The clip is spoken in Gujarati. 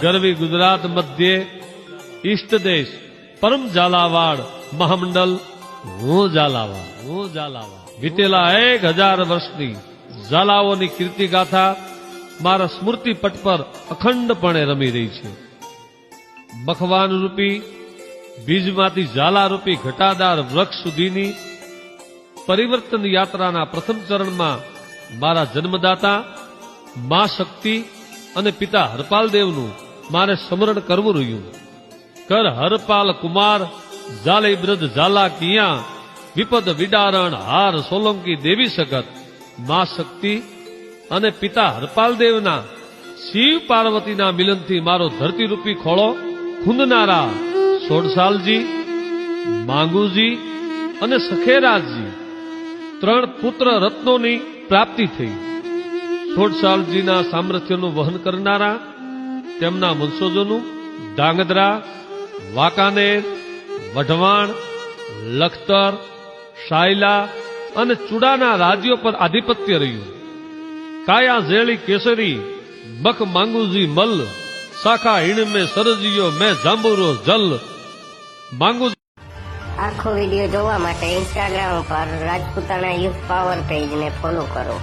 ગરવી ગુજરાત મધ્યે ઈષ્ટ દેશ પરમ ઝાલાવાડ મહામંડલ હું ઝાલાવાડ વીતેલા 1000 વર્ષની ઝાલાઓની કીર્તિગાથા મારા સ્મૃતિ પટ પર અખંડપણે રમી રહી છે. મખવાન રૂપી બીજમાંથી ઝાલા રૂપી ઘટાદાર વૃક્ષ સુધીની પરિવર્તન યાત્રાના પ્રથમ ચરણમાં મારા જન્મદાતા મા શક્તિ અને પિતા હરપાલ દેવનું મારે સ્મરણ કરવું રહ્યું. કર હરપાલ કુમાર ઝાલે બ્રજ ઝાલા કિયા વિપદ વિડારણ હાર સોલંકી દેવી સગત. મા શક્તિ અને પિતા હરપાલ દેવના શિવ પાર્વતીના મિલનથી મારો ધરતીરૂપી ખોળો ખૂંદનારા સોડસાલજી, માંગુજી અને સખેરાજજી 3 પુત્ર રત્નોની પ્રાપ્તિ થઈ. સોડસાલજીના સામર્થ્યનું વહન કરનારા તેમના વંશજોનું ધાંગધ્રા, વાંકાનેર, વઢવાણ, લખતર, શાયલા અને ચુડાના રાજ્યો પર આધિપત્ય રહ્યું. કાયા ઝેળી કેસરી બખ માંગુજી મલ્લ શાખા હિણ મેં સરજીયો મેં જાંબુરો જલ. માંગુ આખો વિડીયો જોવા માટે ઇન્સ્ટાગ્રામ પર રાજપૂતાણા યુથ પાવર પેજને ફોલો કરો.